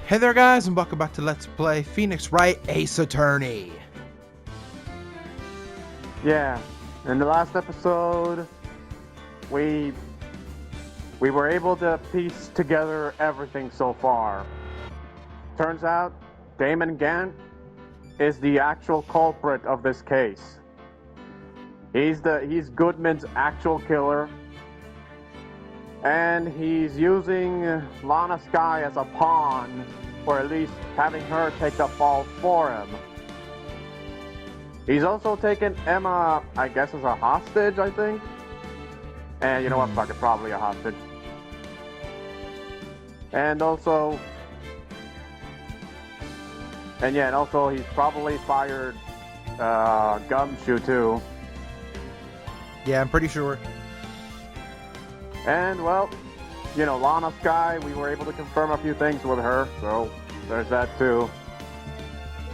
Hey there guys, and welcome back to Let's Play Phoenix Wright Ace Attorney. Yeah, in the last episode, we were able to piece together everything so far. Turns out, Damon Gant is the actual culprit of this case. He's Goodman's actual killer, and he's using Lana Skye as a pawn, or at least having her take the fall for him. He's also taken Emma, I guess, as a hostage, I think. And you know what, fuck it, probably a hostage. And also... and also he's probably fired Gumshoe too. Yeah, I'm pretty sure. And, well, you know, Lana Skye, we were able to confirm a few things with her, so there's that too.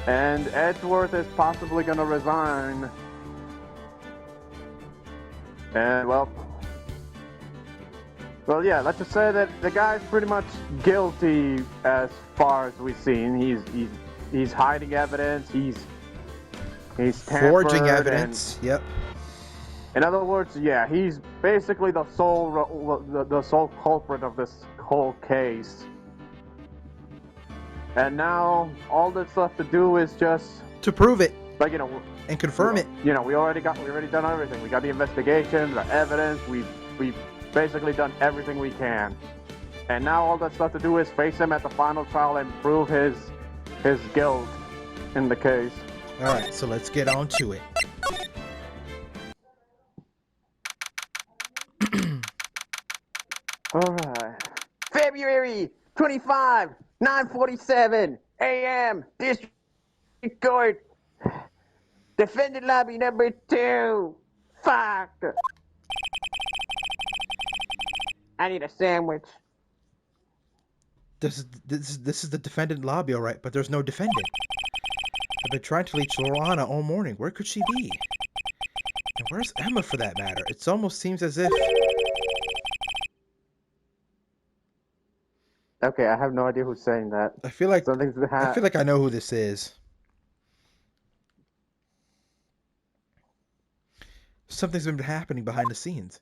And Edgeworth is possibly going to resign. And, well, yeah, let's just say that the guy's pretty much guilty as far as we've seen. He's hiding evidence, he's forging evidence, yep. In other words, yeah, he's basically the sole culprit of this whole case. And now all that's left to do is just to prove it, like, you know, and confirm it. You know, we already done everything. We got the investigation, the evidence. We've basically done everything we can. And now all that's left to do is face him at the final trial and prove his guilt in the case. All right, so let's get on to it. Alright. February 25, 9:47 a.m. District Court. Defendant lobby number 2. Fuck. I need a sandwich. This is the defendant lobby, all right, but there's no defendant. I've been trying to reach Lana all morning. Where could she be? And where's Emma, for that matter? It almost seems as if... Okay, I have no idea who's saying that. I feel like I know who this is. Something's been happening behind the scenes.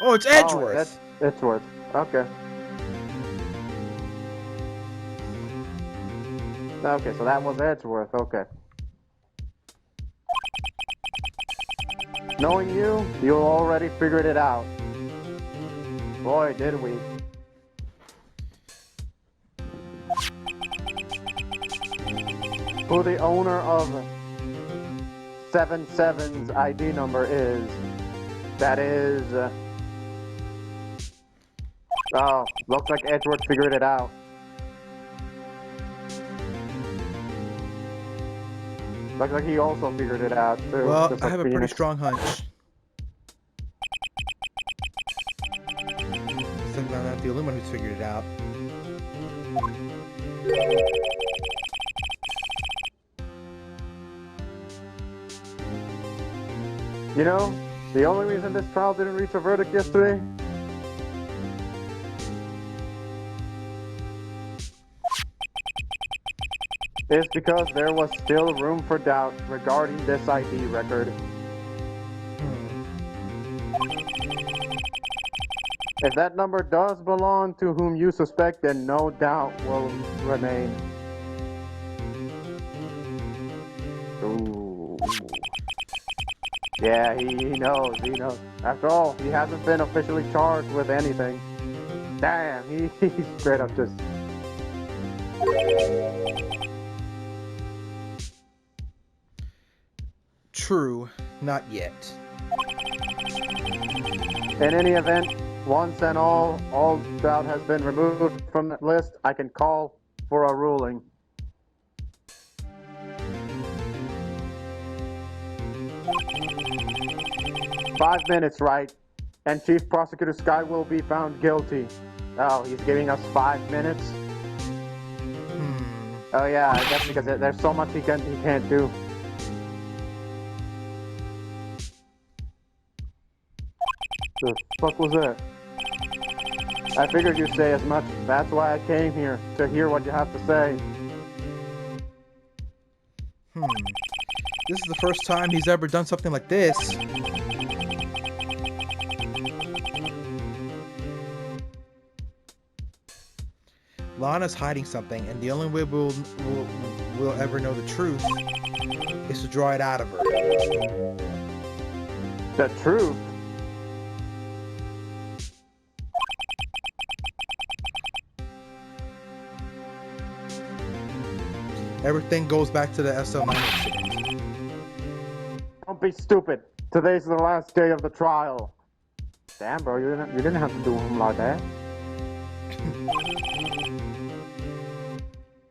Oh, it's Edgeworth. Oh, that's Edgeworth. Okay. Okay, so that was Edgeworth. Okay. Knowing you already figured it out. Boy, did we. Who the owner of 77's ID number is. That is... oh, looks like Edgeworth figured it out. Looks like he also figured it out, too. Well, I have a pretty strong hunch. Something not the Illuminati who's figured it out. You know, the only reason this trial didn't reach a verdict yesterday is because there was still room for doubt regarding this ID record. If that number does belong to whom you suspect, then no doubt will remain. Ooh. Yeah, he knows. After all, he hasn't been officially charged with anything. Damn, he's straight up just... True, not yet. In any event, once and all doubt has been removed from that list, I can call for a ruling. "5 minutes, right? And Chief Prosecutor Skye will be found guilty." Oh, he's giving us 5 minutes? Oh yeah, I guess because there's so much he can't do. The fuck was that? I figured you'd say as much. That's why I came here, to hear what you have to say. This is the first time he's ever done something like this. Lana's hiding something, and the only way we'll ever know the truth is to draw it out of her. The truth? Everything goes back to the SL9 incident. Don't be stupid. Today's the last day of the trial. Damn, bro, you didn't have to do him like that.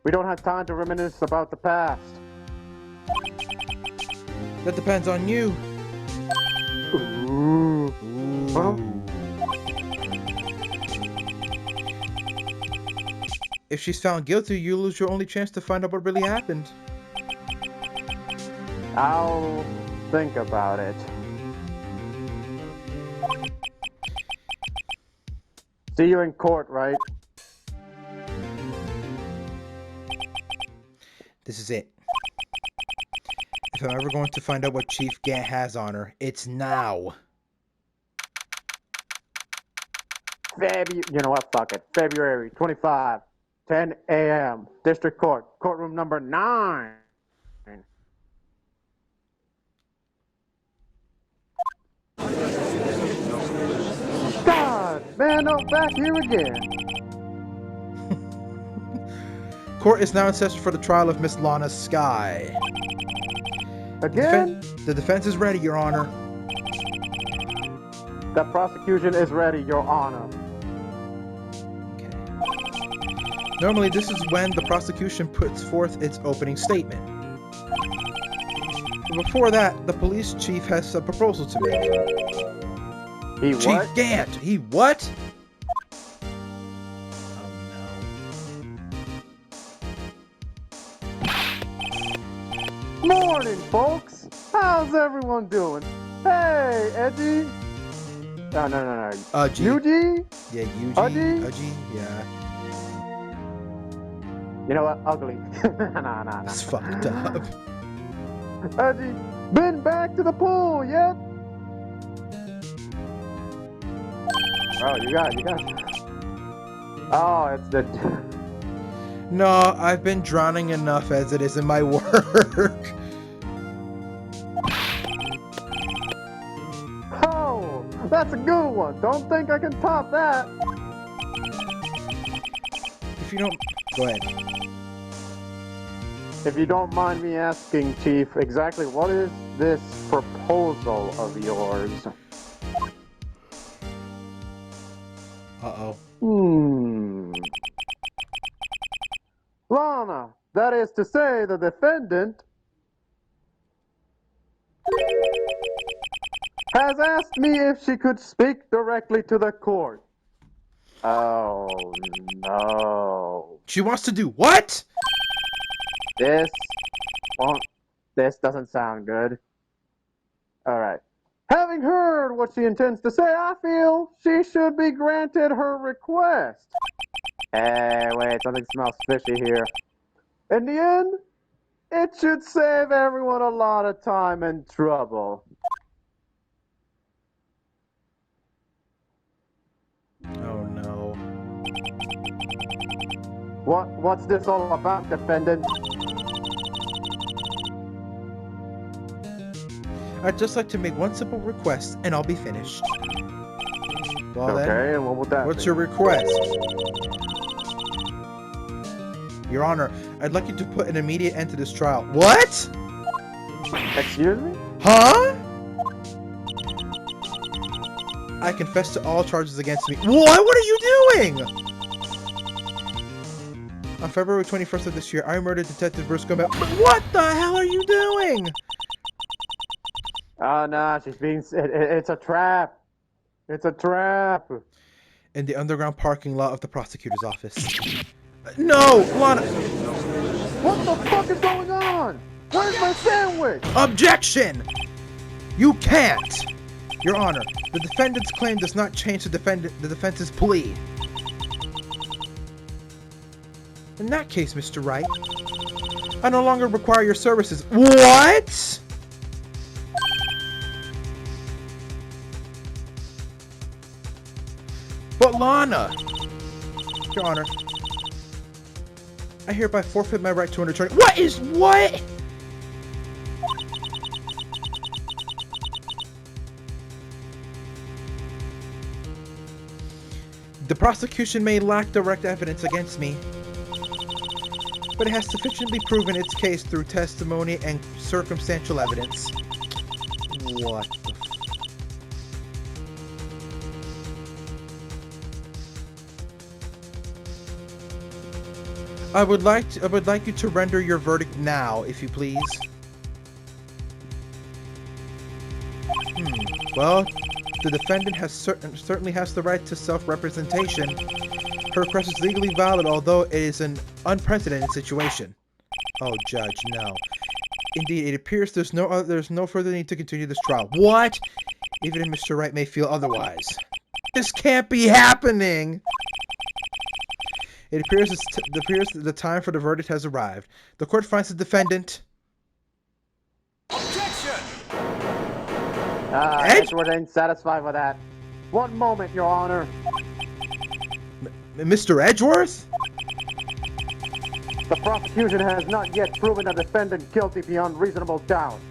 We don't have time to reminisce about the past. That depends on you. Ooh. Huh? If she's found guilty, you lose your only chance to find out what really happened. I'll think about it. See you in court, right? This is it. If I'm ever going to find out what Chief Gant has on her, it's now. You know what? Fuck it. February 25, 10 a.m. District Court, courtroom number 9. God, man, I'm back here again. Court is now in session for the trial of Miss Lana Sky. Again? The defense is ready, Your Honor. The prosecution is ready, Your Honor. Okay. Normally, this is when the prosecution puts forth its opening statement. But before that, the police chief has a proposal to make. He Chief what? Gant! He what? Morning, folks. How's everyone doing? Hey, Edgy. No. G. Yuji? Yeah, Yuji. Udgy? Udgy, yeah. You know what? Ugly. Nah. It's fucked up. Edgy, been back to the pool yet? Oh, you got. Oh, it's the. No, I've been drowning enough as it is in my work. Oh, that's a good one. Don't think I can top that. If you don't... Go ahead. If you don't mind me asking, Chief, exactly what is this proposal of yours? Uh-oh. Lana, that is to say the defendant, has asked me if she could speak directly to the court. Oh, no. She wants to do what? This doesn't sound good. Alright. Having heard what she intends to say, I feel she should be granted her request. Hey, wait, something smells fishy here. In the end, it should save everyone a lot of time and trouble. Oh, no. What's this all about, defendant? I'd just like to make one simple request, and I'll be finished. Well Okay, then, and what would that what's be? your request? Your Honor, I'd like you to put an immediate end to this trial. What? Excuse me? Huh? I confess to all charges against me. What? What are you doing? On February 21st of this year, I murdered Detective Bruce Gomez. What the hell are you doing? Oh, no, she's being... It's a trap. It's a trap. In the underground parking lot of the prosecutor's office. No, Lana. What the fuck is going on? Where's my sandwich? Objection! You can't! Your Honor, the defendant's claim does not change the defense's plea. In that case, Mr. Wright, I no longer require your services. What? But Lana! Your Honor, I hereby forfeit my right to an attorney. What? The prosecution may lack direct evidence against me, but it has sufficiently proven its case through testimony and circumstantial evidence. What the I would like you to render your verdict now, if you please. Well, the defendant certainly has the right to self-representation. Her request is legally valid, although it is an unprecedented situation. Oh, Judge, no. Indeed, it appears there's no further need to continue this trial. What? Even if Mr. Wright may feel otherwise. This can't be happening! It appears the time for the verdict has arrived. The court finds the defendant... Objection! Edgeworth ain't satisfied with that. One moment, Your Honor. Mr. Edgeworth? The prosecution has not yet proven the defendant guilty beyond reasonable doubt.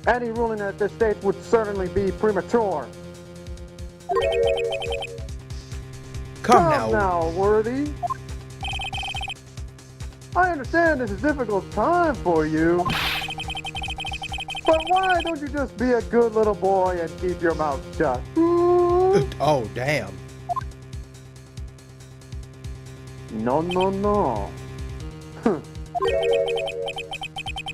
Any ruling at this stage would certainly be premature. Come now, Worthy. I understand this is a difficult time for you. But why don't you just be a good little boy and keep your mouth shut? Oh, damn. No.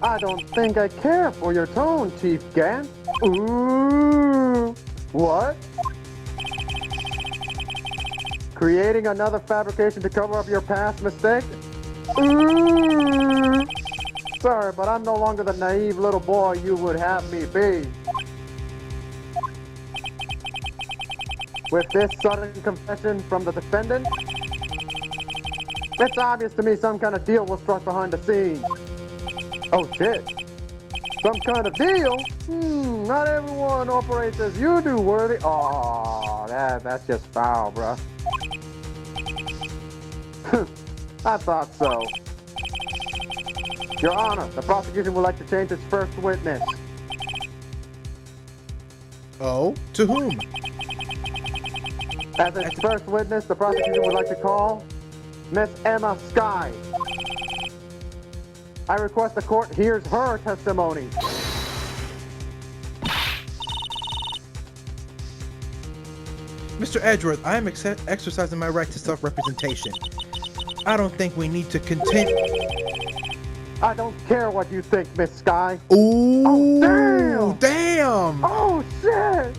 I don't think I care for your tone, Chief Gant. Ooh. What? Creating another fabrication to cover up your past mistake? Ooh. Sorry, but I'm no longer the naive little boy you would have me be. With this sudden confession from the defendant, it's obvious to me some kind of deal was struck behind the scenes. Oh shit. Some kind of deal? Not everyone operates as you do, Worthy. Oh, that's just foul, bruh. I thought so. Your Honor, the prosecution would like to change its first witness. Oh? To whom? As its first witness, the prosecution would like to call Miss Emma Sky. I request the court hears her testimony. Mr. Edgeworth, I am exercising my right to self-representation. I don't think we need to continue. I don't care what you think, Miss Sky. Ooh! Oh, Damn! Oh, shit!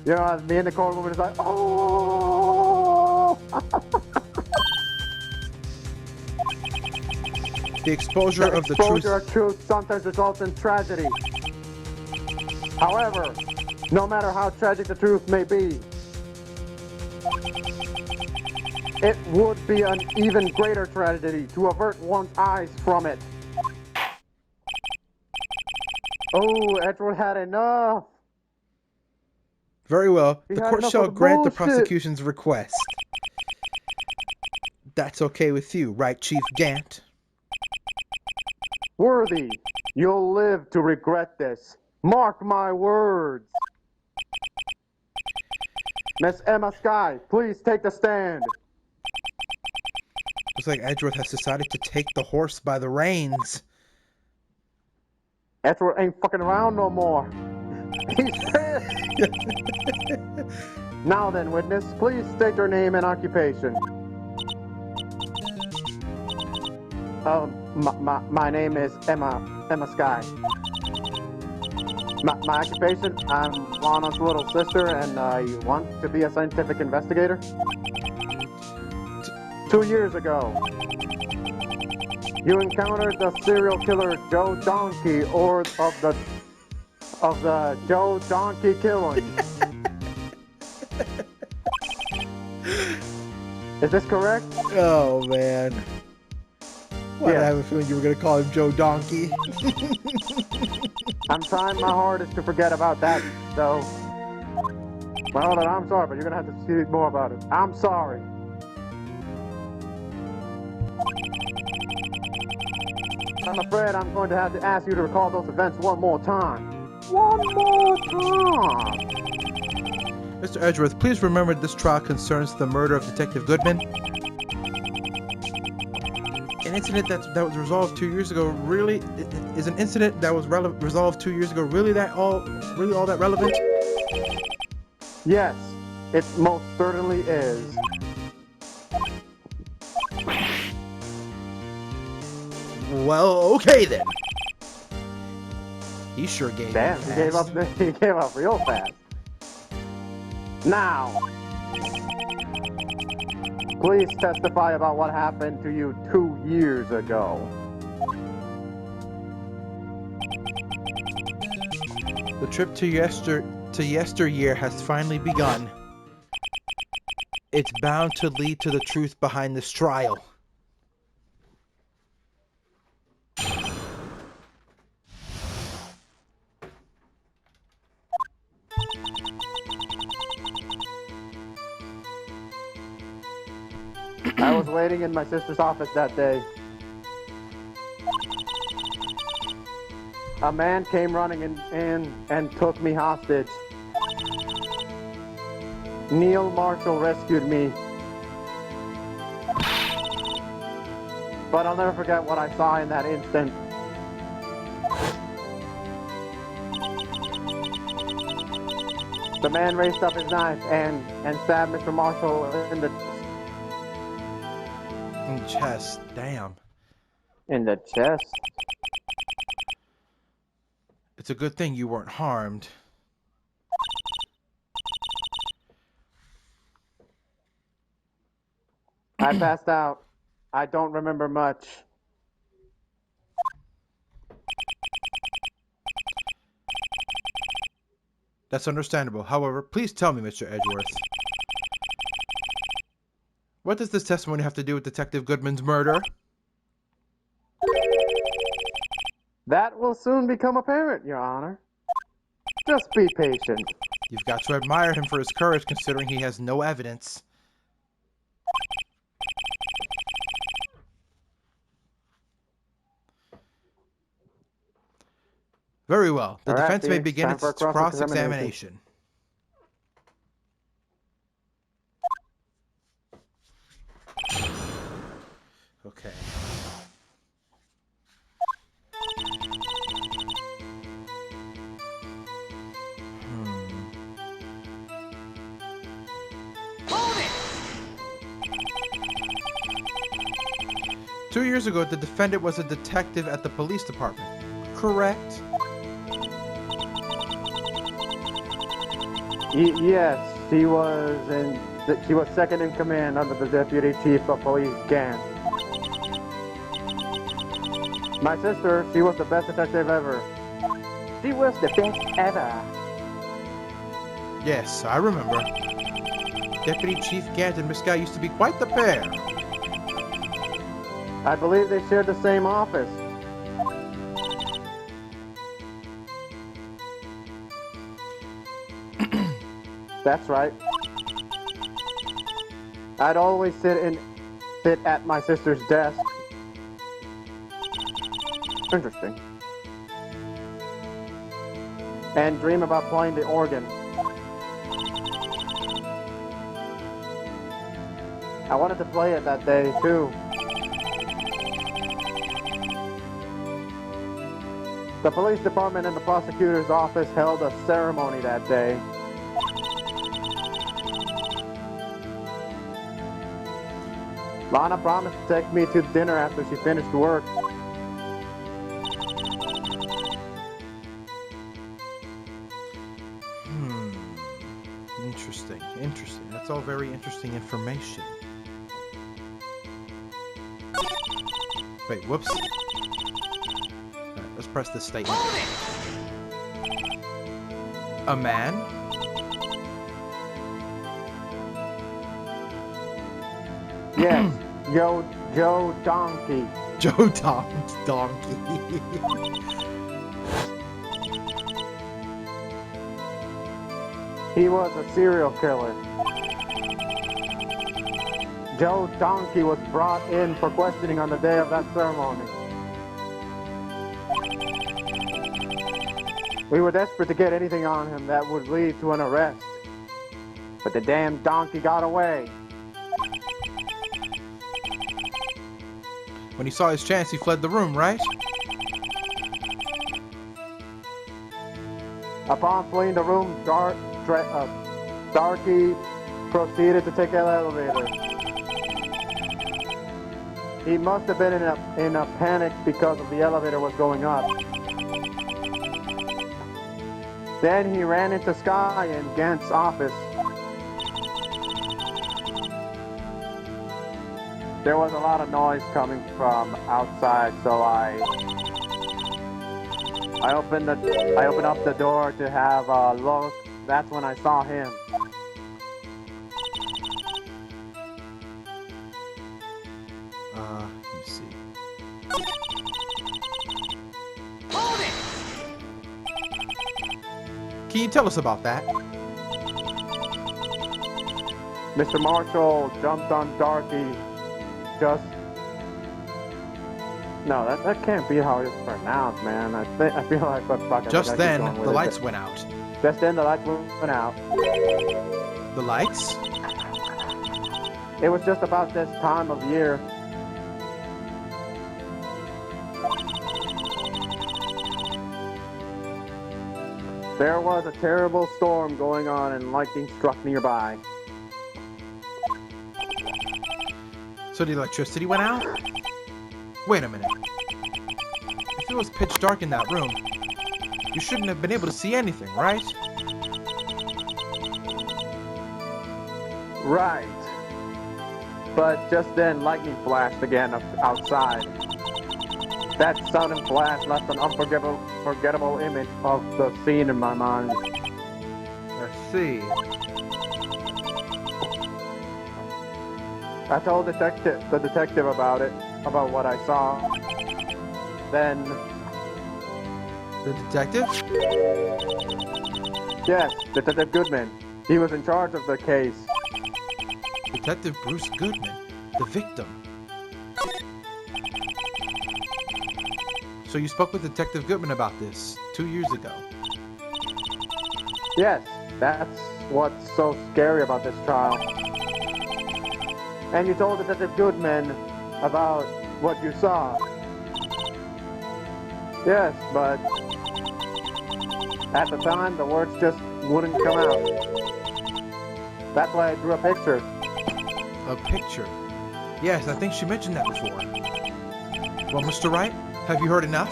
You know, me in the courtroom is like, oh! The exposure of the truth. Exposure of truth sometimes results in tragedy. However, no matter how tragic the truth may be, it would be an even greater tragedy to avert one's eyes from it. Oh, Edward had enough. Very well. He The had court enough shall of the grant the bullshit. prosecution's request. That's okay with you, right, Chief Gant? Worthy, you'll live to regret this. Mark my words. Miss Emma Sky, please take the stand. Looks like Edgeworth has decided to take the horse by the reins. Edward ain't fucking around no more. He's pissed. Now then, witness, please state your name and occupation. My name is Emma Sky. My occupation, I'm Lana's little sister, and you want to be a scientific investigator? 2 years ago, you encountered the serial killer Joe Donkey, or of the Joe Donkey killing. Is this correct? Oh, man. Why did I Yeah. have a feeling you were going to call him Joe Donkey? I'm trying my hardest to forget about that, though. Well, hold on, I'm sorry, but you're gonna have to see more about it. I'm sorry. I'm afraid I'm going to have to ask you to recall those events one more time. One more time! Mr. Edgeworth, please remember this trial concerns the murder of Detective Goodman. An incident that was resolved 2 years ago really is an incident that was resolved 2 years ago really all that relevant? Yes, it most certainly is. Well, okay then. He sure gave Damn, up he gave up. He gave up real fast. Now, please testify about what happened to you 2 years ago. The trip to yesteryear has finally begun. It's bound to lead to the truth behind this trial. I was waiting in my sister's office that day. A man came running in and took me hostage. Neil Marshall rescued me. But I'll never forget what I saw in that instant. The man raised up his knife and stabbed Mr. Marshall in the Chest, damn. chest. It's a good thing you weren't harmed. I passed out. I don't remember much. That's understandable. However, please tell me, Mr. Edgeworth. What does this testimony have to do with Detective Goodman's murder? That will soon become apparent, Your Honor. Just be patient. You've got to admire him for his courage, considering he has no evidence. Very well. The All right, defense may Phoenix, begin time for a its cross-examination. Okay. Hold it! 2 years ago, the defendant was a detective at the police department. Correct? Yes, she was second in command under the deputy chief of police, Gant. My sister, she was the best detective ever. She was the best ever. Yes, I remember. Deputy Chief Gant and Miss Guy used to be quite the pair. I believe they shared the same office. That's right. I'd always sit at my sister's desk. Interesting. And dream about playing the organ. I wanted to play it that day too. The police department and the prosecutor's office held a ceremony that day. Lana promised to take me to dinner after she finished work. Interesting. That's all very interesting information. Wait, whoops. Alright, let's press this statement. A man Yes, Joe Donkey. Joe Donkey. He was a serial killer. Joe Donkey was brought in for questioning on the day of that ceremony. We were desperate to get anything on him that would lead to an arrest. But the damn donkey got away. When he saw his chance, he fled the room, right? Upon fleeing the room, Darky proceeded to take the elevator. He must have been in a panic because of the elevator was going up. Then he ran into Sky in Gant's office. There was a lot of noise coming from outside, so I opened up the door to have a look. That's when I saw him. Let me see. Hold it! Can you tell us about that? Mr. Marshall jumped on Darky. No, that can't be how it's pronounced, man. I feel like Just then, the lights went out. Just then, the lights went out. The lights? It was just about this time of year. There was a terrible storm going on and lightning struck nearby. So the electricity went out? Wait a minute. If it was pitch dark in that room, you shouldn't have been able to see anything, right? Right. But just then, lightning flashed again outside. That sudden flash left an unforgettable image of the scene in my mind. Let's see. I told the detective about what I saw. Then... The detective? Yes, Detective Goodman. He was in charge of the case. Detective Bruce Goodman, the victim. So you spoke with Detective Goodman about this 2 years ago. Yes, that's what's so scary about this trial. And you told Detective Goodman about what you saw. Yes, but at the time, the words just wouldn't come out. That's why I drew a picture. A picture? Yes, I think she mentioned that before. Well, Mr. Wright, have you heard enough?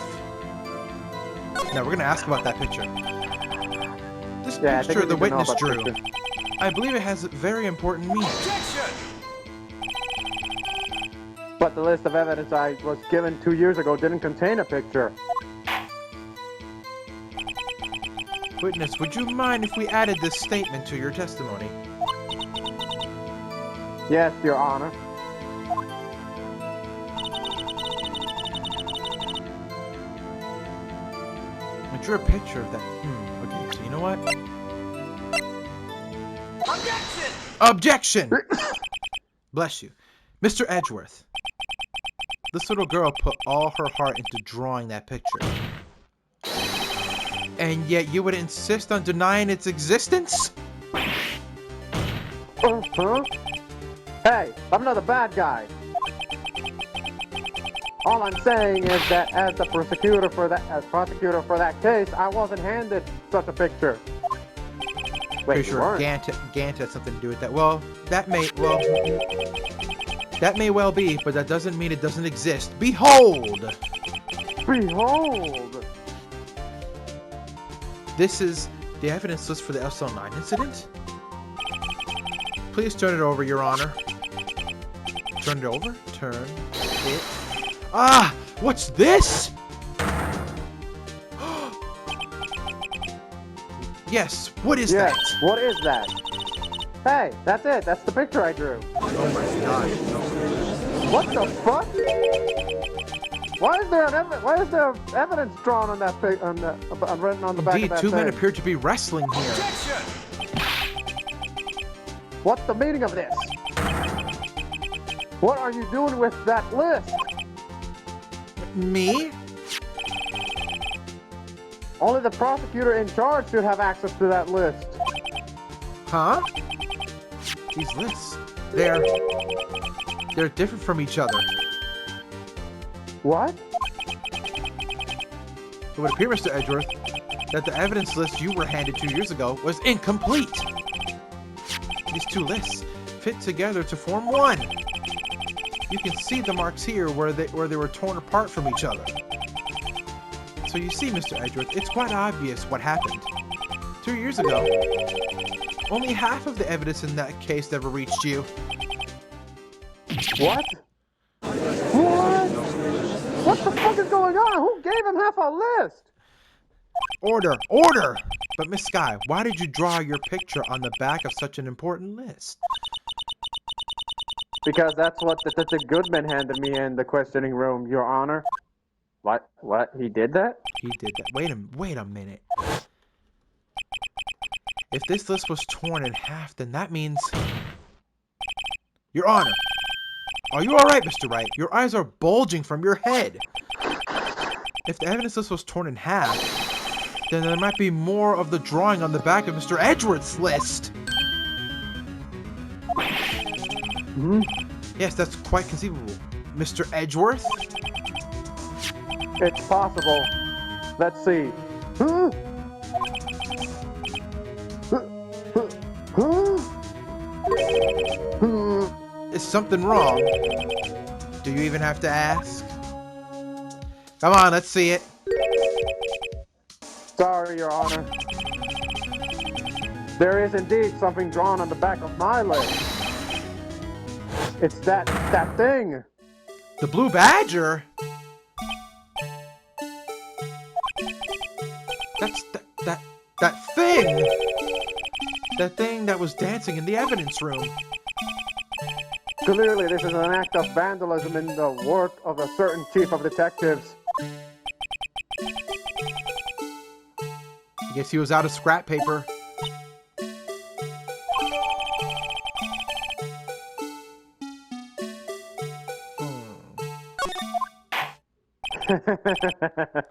Now, we're going to ask about that picture. This picture the witness drew, I believe it has a very important meaning. Objection! But the list of evidence I was given 2 years ago didn't contain a picture. Witness, would you mind if we added this statement to your testimony? Yes, Your Honor. I drew a picture of that. Okay, so you know what? Objection! Objection! Bless you. Mr. Edgeworth. This little girl put all her heart into drawing that picture. And yet you would insist on denying its existence? Huh? Hey, I'm not a bad guy. All I'm saying is that as the prosecutor for that case, I wasn't handed such a picture. Wait, Pretty sure Gant had something to do with that. Well, that may well be, but that doesn't mean it doesn't exist. Behold! Behold! This is the evidence list for the SL9 incident. Please turn it over, Your Honor. Turn it over. Turn it. Ah! What's this? Yes, what is that? What is that? Hey, that's it. That's the picture I drew. Oh my god. What the fuck? Why is there evidence drawn on that written on the back of Indeed, that two men thing? appear to be wrestling here. Objection! What's the meaning of this? What are you doing with that list? Me? Only the prosecutor in charge should have access to that list. Huh? These lists, they're different from each other. What? It would appear, Mr. Edgeworth, that the evidence list you were handed 2 years ago was incomplete. These two lists fit together to form one. You can see the marks here where they were torn apart from each other. So you see, Mr. Edgeworth, it's quite obvious what happened. 2 years ago, only half of the evidence in that case ever reached you. What? What? What the fuck is going on? Who gave him half a list? Order! Order! But Miss Sky, why did you draw your picture on the back of such an important list? Because that's what Detective Goodman handed me in the questioning room, Your Honor. What? What? He did that? He did that. Wait a minute. If this list was torn in half, then that means... Your Honor! Are you alright, Mr. Wright? Your eyes are bulging from your head. If the evidence list was torn in half, then there might be more of the drawing on the back of Mr. Edgeworth's list. Hmm? Yes, that's quite conceivable. Mr. Edgeworth? It's possible. Let's see. Huh? Is something wrong? Do you even have to ask? Come on, let's see it. Sorry, Your Honor. There is indeed something drawn on the back of my list. It's that thing. The Blue Badger? That's that thing! That thing that was dancing in the evidence room. Clearly, this is an act of vandalism in the work of a certain chief of detectives. I guess he was out of scrap paper.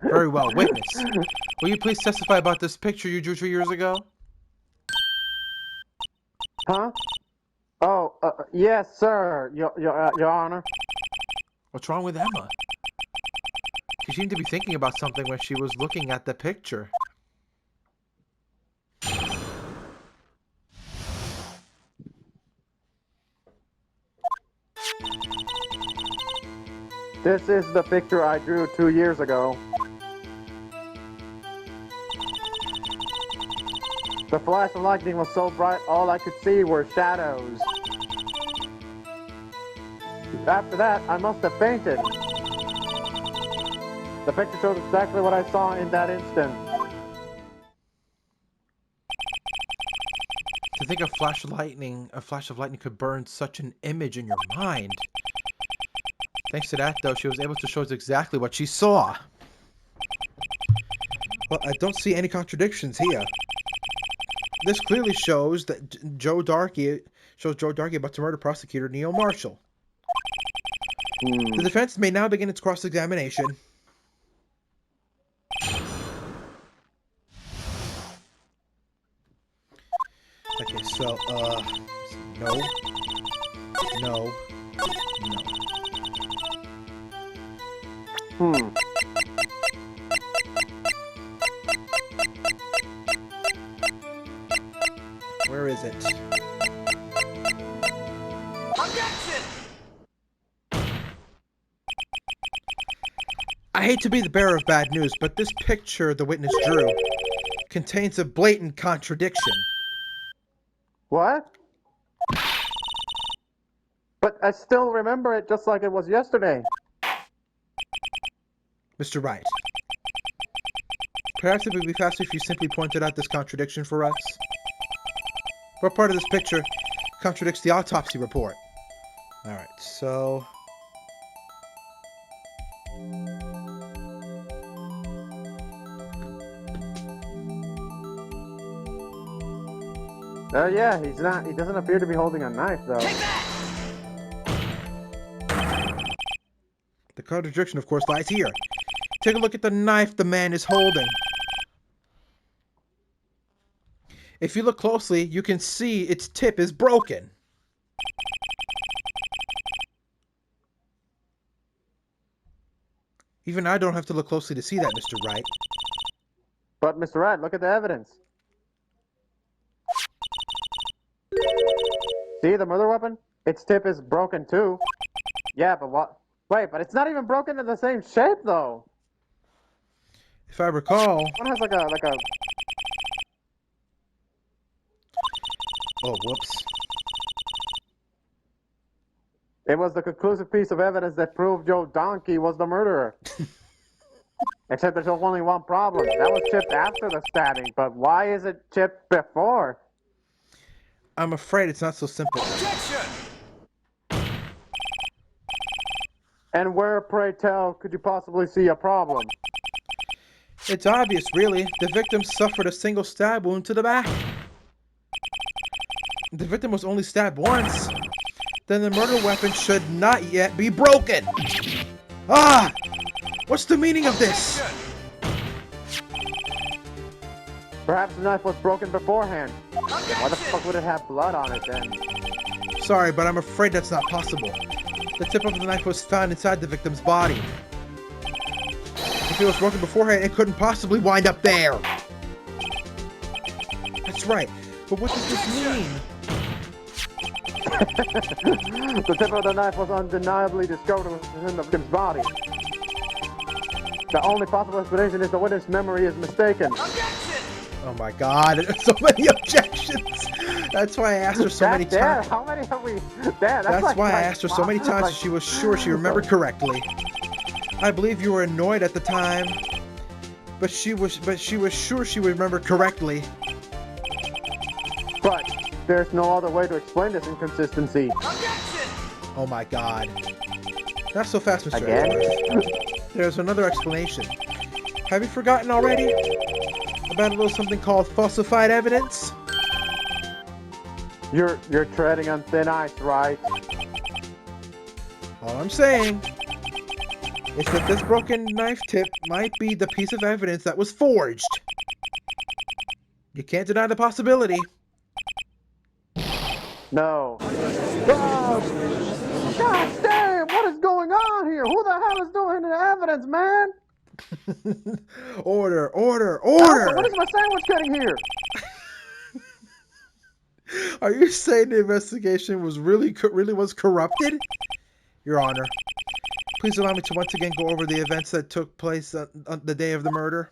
Very well, witness. Will you please testify about this picture you drew 2 years ago? Huh? Oh, yes, sir, Your Honor. What's wrong with Emma? She seemed to be thinking about something when she was looking at the picture. This is the picture I drew 2 years ago. The flash of lightning was so bright, all I could see were shadows. After that, I must have fainted. The picture shows exactly what I saw in that instant. To think a flash of lightning could burn such an image in your mind. Thanks to that, though, she was able to show us exactly what she saw. Well, I don't see any contradictions here. This clearly shows that Joe Darkey about to murder prosecutor Neil Marshall. The defense may now begin its cross-examination. Okay, so, no. Where is it? Objection! I hate to be the bearer of bad news, but this picture the witness drew contains a blatant contradiction. What? But I still remember it just like it was yesterday. Mr. Wright, perhaps it would be faster if you simply pointed out this contradiction for us. What part of this picture contradicts the autopsy report? Alright, so... Yeah, he's not. He doesn't appear to be holding a knife, though. Take that! The contradiction, of course, lies here. Take a look at the knife the man is holding. If you look closely, you can see its tip is broken. Even I don't have to look closely to see that, Mr. Wright. But, Mr. Wright, look at the evidence. See the murder weapon? Its tip is broken, too. Yeah, but what? Wait, but it's not even broken in the same shape, though. If I recall... One has like a... Oh, whoops. It was the conclusive piece of evidence that proved Joe Donkey was the murderer. Except there's only one problem. That was chipped after the stabbing, but why is it chipped before? I'm afraid it's not so simple. Objection! And where, pray tell, could you possibly see a problem? It's obvious, really. The victim suffered a single stab wound to the back. The victim was only stabbed once. Then the murder weapon should not yet be broken. Ah! What's the meaning of this? Perhaps the knife was broken beforehand. Objection! Why the fuck would it have blood on it then? Sorry, but I'm afraid that's not possible. The tip of the knife was found inside the victim's body. If it was broken beforehand, it couldn't possibly wind up there. That's right. But what does this mean? The tip of the knife was undeniably discovered within the victim's body. The only possible explanation is the witness' memory is mistaken. Objection! Oh my god, so many objections. That's why I asked her so many times. How many have we? That's why I asked her so many times so she was sure she remembered correctly. I believe you were annoyed at the time, but she was sure she would remember correctly. But there's no other way to explain this inconsistency. Objection! Oh my god. Not so fast, Mr. Again? Edgeworth. There's another explanation. Have you forgotten already? About a little something called falsified evidence? You're treading on thin ice, right? All I'm saying is that this broken knife tip might be the piece of evidence that was forged. You can't deny the possibility. No. Oh, God damn! What is going on here? Who the hell is doing the evidence, man? Order, order, Alpha, order! what is my sandwich getting here? Are you saying the investigation was really was corrupted? Your Honor, please allow me to once again go over the events that took place on the day of the murder.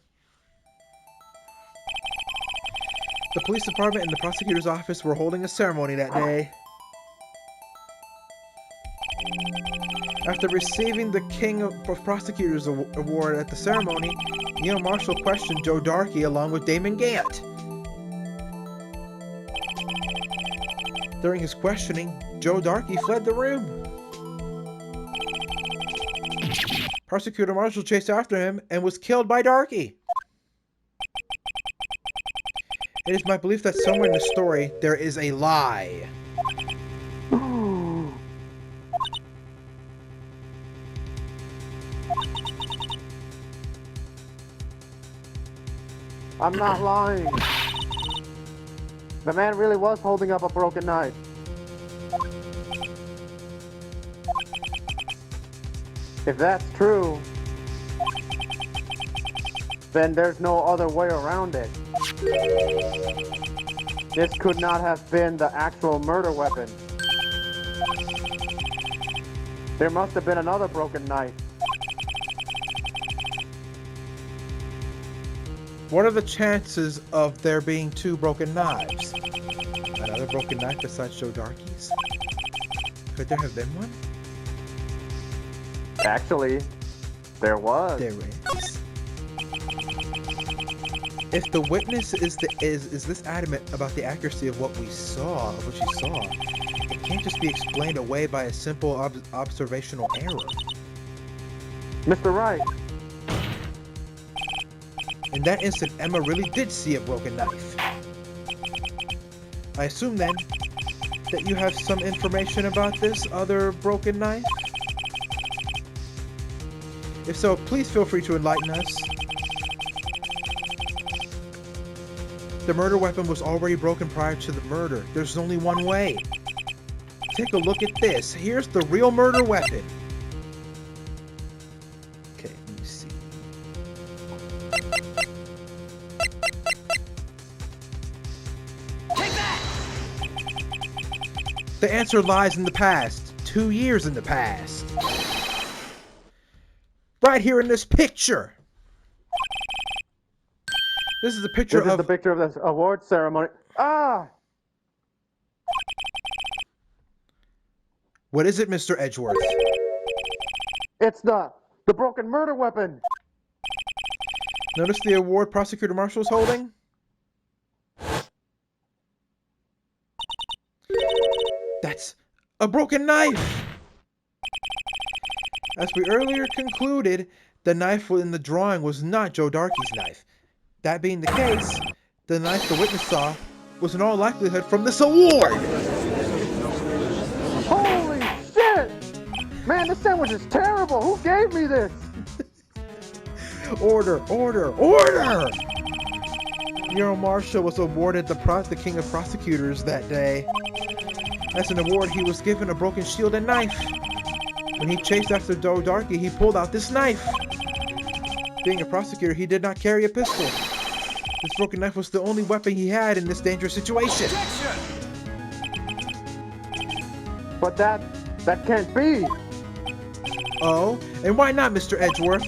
The police department and the prosecutor's office were holding a ceremony that day. After receiving the King of Prosecutors Award at the ceremony, Neil Marshall questioned Joe Darkey along with Damon Gant. During his questioning, Joe Darkey fled the room. Prosecutor Marshall chased after him and was killed by Darkey. It is my belief that somewhere in the story there is a lie. I'm not lying. The man really was holding up a broken knife. If that's true, then there's no other way around it. This could not have been the actual murder weapon. There must have been another broken knife. What are the chances of there being two broken knives? Another broken knife besides Joe Darkey's? Could there have been one? Actually, there was. There is. If the witness is this adamant about the accuracy of what she saw, it can't just be explained away by a simple observational error. Mr. Wright, In that instant, Emma really did see a broken knife. I assume then that you have some information about this other broken knife? If so, please feel free to enlighten us. The murder weapon was already broken prior to the murder. There's only one way. Take a look at this. Here's the real murder weapon. Okay, let me see. Take that! The answer lies in the past. 2 years in the past. Right here in this picture. This is a picture this is the picture of this award ceremony. Ah! What is it, Mr. Edgeworth? It's the broken murder weapon. Notice the award Prosecutor Marshall's holding? That's a broken knife! As we earlier concluded, the knife in the drawing was not Joe Darkey's knife. That being the case, the knife the witness saw was in all likelihood from this award! Holy shit! Man, this sandwich is terrible. Who gave me this? Order, order, order! Nero Marshall was awarded the King of Prosecutors that day. As an award, he was given a broken shield and knife. When he chased after Joe Darkey, he pulled out this knife. Being a prosecutor, he did not carry a pistol. This broken knife was the only weapon he had in this dangerous situation. Objection! But that can't be. Oh, and why not, Mr. Edgeworth?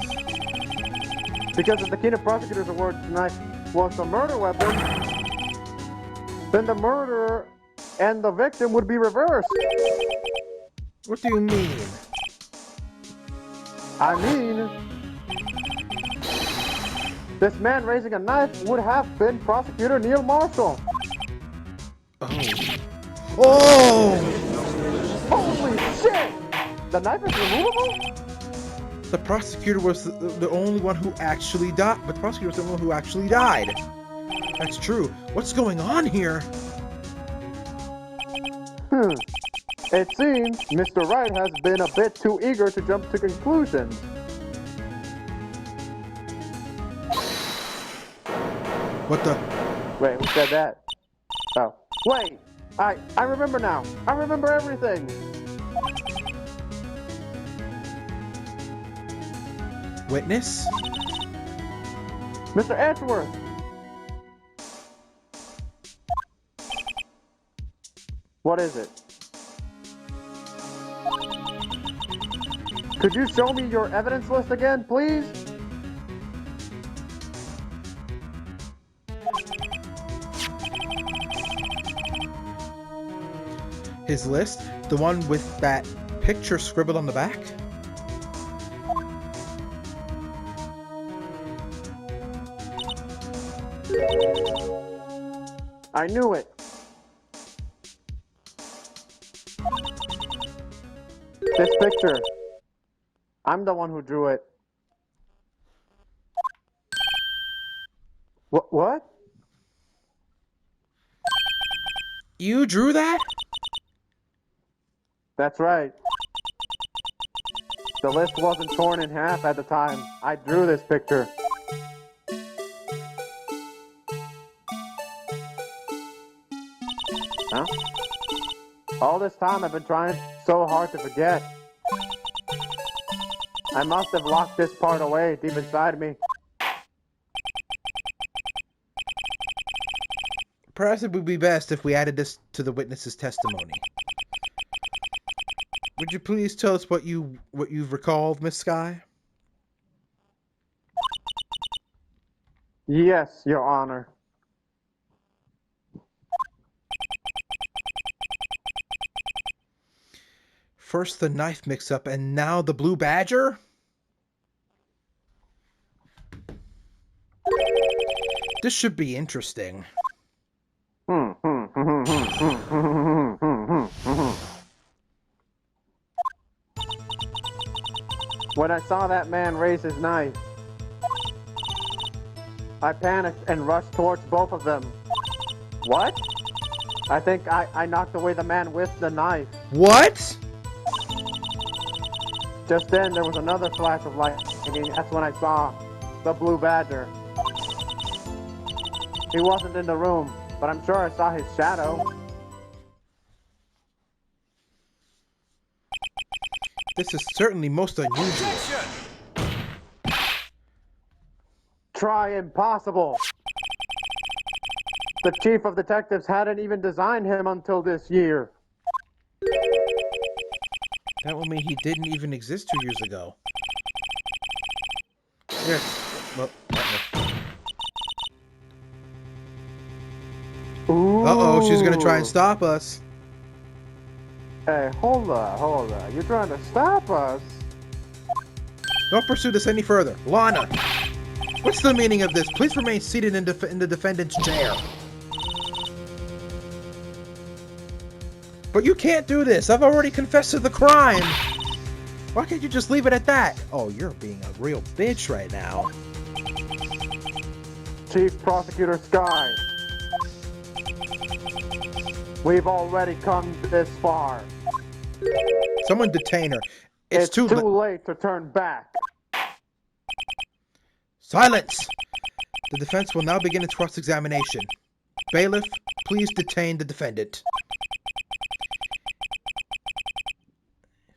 Because if the King of Prosecutors Award tonight was the murder weapon, then the murderer and the victim would be reversed. What do you mean? I mean, this man raising a knife would have been Prosecutor Neil Marshall. Oh. Oh! Holy shit! The knife is removable? The prosecutor was the only one who actually died. But the prosecutor was the only one who actually died. That's true. What's going on here? It seems Mr. Wright has been a bit too eager to jump to conclusions. What the? Wait, who said that? Oh. Wait! I remember now. I remember everything. Witness? Mr. Edgeworth! What is it? Could you show me your evidence list again, please? His list? The one with that picture scribbled on the back? I knew it. This picture. I'm the one who drew it. What? You drew that? That's right. The list wasn't torn in half at the time. I drew this picture. Huh? All this time I've been trying so hard to forget. I must have locked this part away deep inside me. Perhaps it would be best if we added this to the witness's testimony. Would you please tell us what you've recalled, Miss Sky? Yes, Your Honor. First the knife mix-up, and now the blue badger? This should be interesting. When I saw that man raise his knife, I panicked and rushed towards both of them. What? I think I knocked away the man with the knife. What? Just then, there was another flash of lightning. That's when I saw the blue badger. He wasn't in the room, but I'm sure I saw his shadow. This is certainly most unusual. Objection! Try impossible. The chief of detectives hadn't even designed him until this year. That will mean he didn't even exist 2 years ago. Yes. Well, Ooh. uh-oh, she's gonna try and stop us. Hey, hold up. You're trying to stop us? Don't pursue this any further. Lana, what's the meaning of this? Please remain seated in the defendant's chair. But you can't do this. I've already confessed to the crime. Why can't you just leave it at that? Oh, you're being a real bitch right now. Chief Prosecutor Sky. We've already come this far. Someone detain her. It's too late to turn back. Silence! The defense will now begin its cross-examination. Bailiff, please detain the defendant.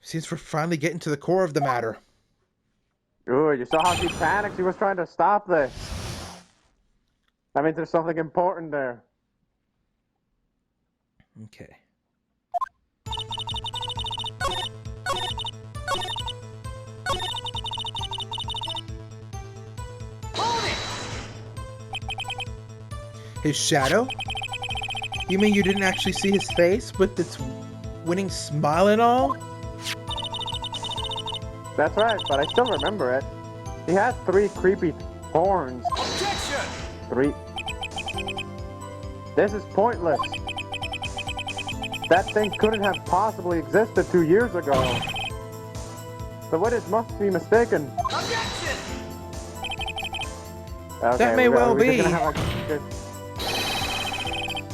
Seems we're finally getting to the core of the matter. Good, you saw how she panicked? She was trying to stop this. That means there's something important there. Okay. Hold it! His shadow? You mean you didn't actually see his face with its winning smile and all? That's right, but I still remember it. He has 3 creepy horns. Objection! 3. This is pointless. That thing couldn't have possibly existed 2 years ago. The witness must be mistaken. Objection! Okay, That may well we're just be. gonna have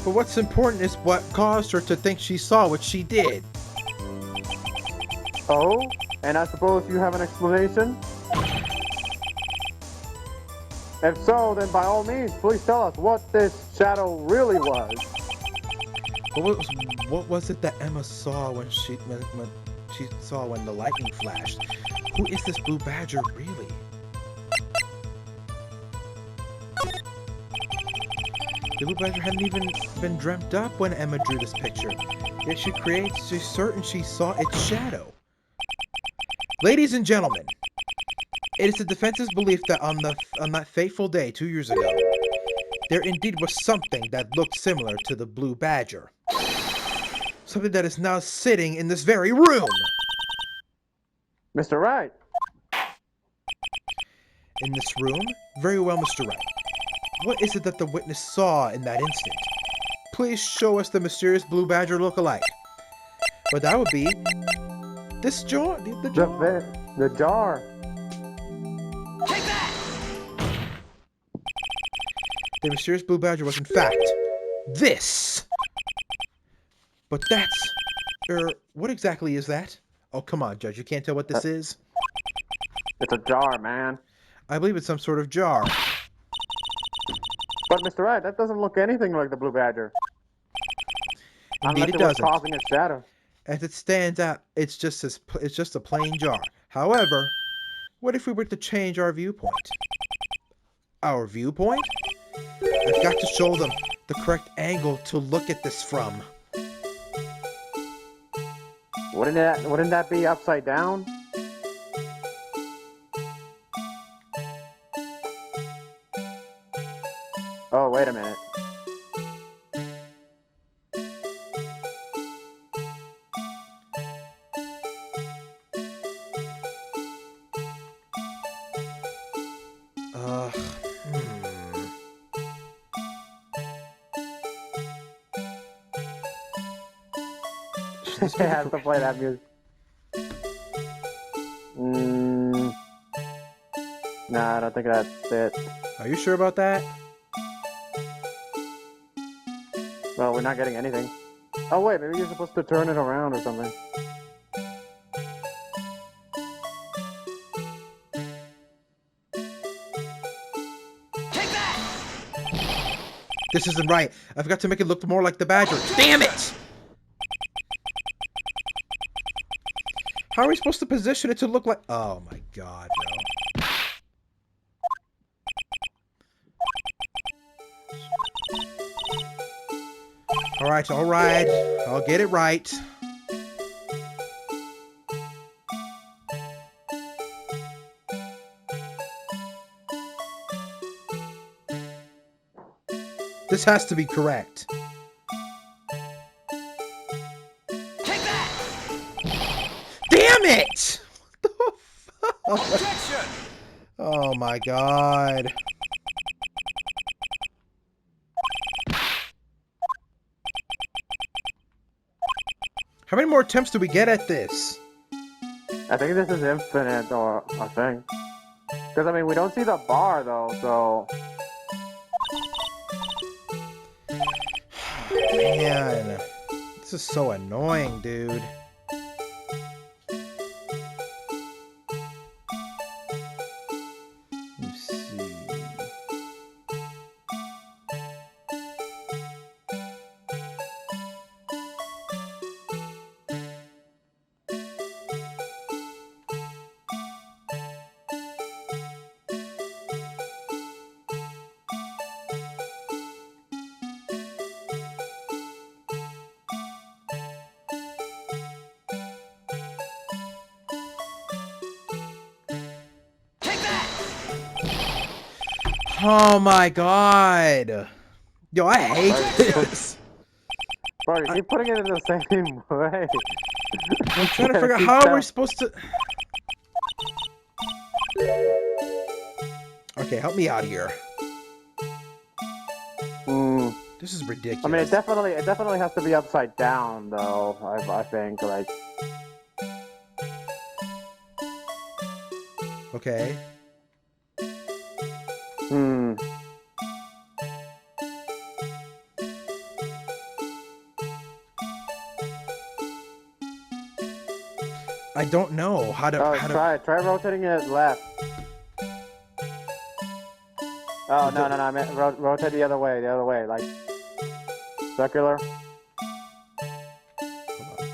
But what's important is what caused her to think she saw what she did. Oh? And I suppose you have an explanation? If so, then by all means, please tell us what this shadow really was. But what was it that Emma saw when she saw when the lightning flashed? Who is this blue badger really? The blue badger hadn't even been dreamt up when Emma drew this picture. Yet she's certain she saw its shadow. Ladies and gentlemen, it is the defense's belief that on that fateful day 2 years ago, there indeed was something that looked similar to the blue badger. Something that is now sitting in this very room. Mr. Wright. In this room? Very well, Mr. Wright. What is it that the witness saw in that instant? Please show us the mysterious blue badger look-alike. But that would be this jar. The jar. The jar. Take that! The mysterious blue badger was in fact this. But that's... what exactly is that? Oh, come on, Judge. You can't tell what this is? It's a jar, man. I believe it's some sort of jar. But Mr. Wright, that doesn't look anything like the blue badger. Indeed, Unless it it was doesn't. causing a shadow. As it stands out, it's just a plain jar. However, what if we were to change our viewpoint? Our viewpoint? I've got to show them the correct angle to look at this from. Wouldn't that be upside down? Oh, wait a minute. Should this It be the has to play that music. Nah, I don't think that's it. Are you sure about that? Well, we're not getting anything. Oh wait, maybe you're supposed to turn it around or something. Take that! This isn't right. I forgot to make it look more like the badger. Damn it! How are we supposed to position it to look like... Oh my god, no. Alright, alright. I'll get it right. This has to be correct. Take that! Damn it! What the fuck? Objection! Oh my god. How many more attempts do we get at this? I think this is infinite, or I think. Because I mean, we don't see the bar though, so. Man, this is so annoying, dude. Let's see. Take that! Oh my god. Yo, I hate this. Bro, you keep putting it in the same way. I'm trying to figure out how we're supposed to... Okay, help me out here. Hmm. This is ridiculous. I mean, it definitely has to be upside down, though. I think, like. Okay. Hmm. I don't know how to... Oh, how to... try rotating it left. Oh no, I meant rotate the other way, like circular. Hold on.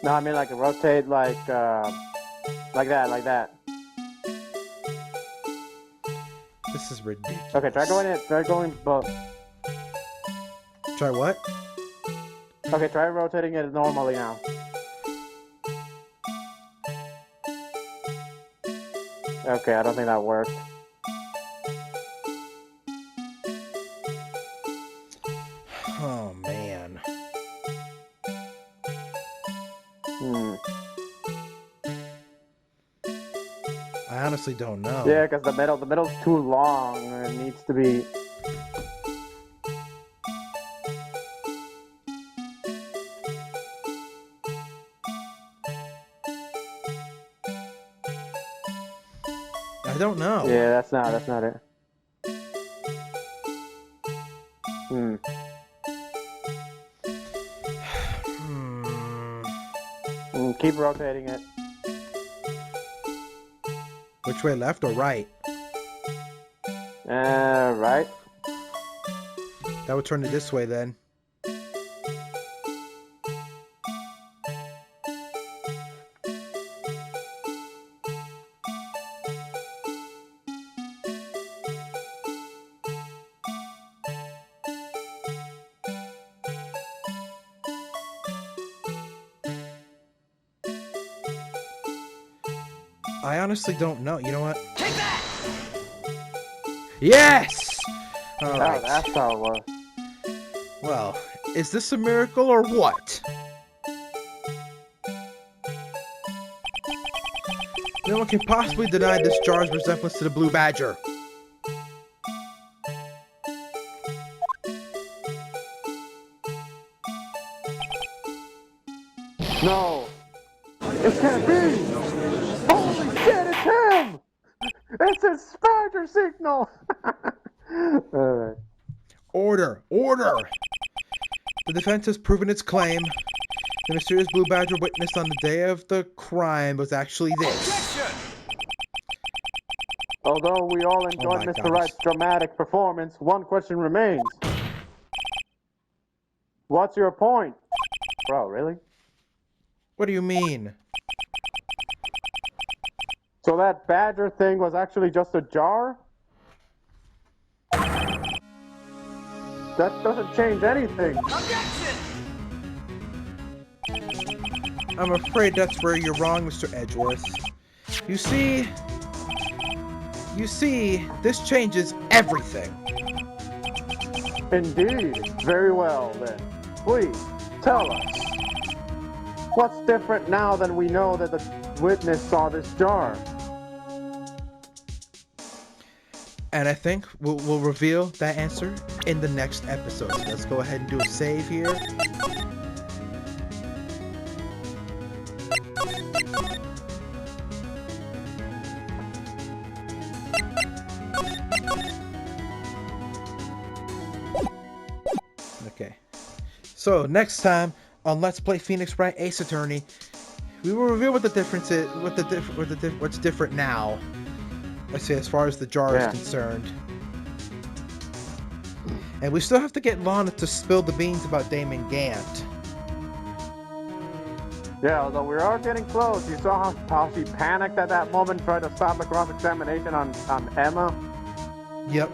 No, I mean like rotate like that. This is ridiculous. Okay, try going both. Try what? Okay, try rotating it normally now. Okay, I don't think that worked. Oh, man. Hmm. I honestly don't know. Yeah, because the middle's too long. And it needs to be. I don't know. Yeah, that's not it. Hmm. Keep rotating it. Which way, left or right? Right. That would turn it this way then. I honestly don't know. You know what? Take that! Yes! All Oh, right. that's how it was. Well, is this a miracle or what? No one can possibly deny this jar's resemblance to the blue badger. No! It can't be! Holy shit, it's him! It's a spider signal! Alright. Order! Order! The defense has proven its claim. The mysterious Blue Badger witnessed on the day of the crime was actually this. Objection! Although we all enjoyed my Mr. gosh. Wright's dramatic performance, one question remains. What's your point? Bro, really? What do you mean? So that badger thing was actually just a jar? That doesn't change anything. Objection! I'm afraid that's where you're wrong, Mr. Edgeworth. You see, this changes everything. Indeed. Very well, then. Please, tell us. What's different now that we know that the witness saw this jar? And I think we'll reveal that answer in the next episode. So let's go ahead and do a save here. Okay. So next time on Let's Play Phoenix Wright Ace Attorney, we will reveal what the difference is, what's different now. Let's say as far as the jar is concerned. And we still have to get Lana to spill the beans about Damon Gant. Yeah, although we are getting close. You saw how she panicked at that moment, tried to stop the cross-examination on Emma. Yep.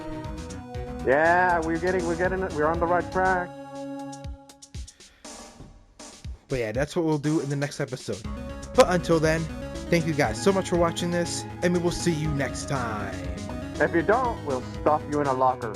Yeah, we're on the right track. But yeah, that's what we'll do in the next episode. But until then, thank you guys so much for watching this, and we will see you next time. If you don't, we'll stuff you in a locker.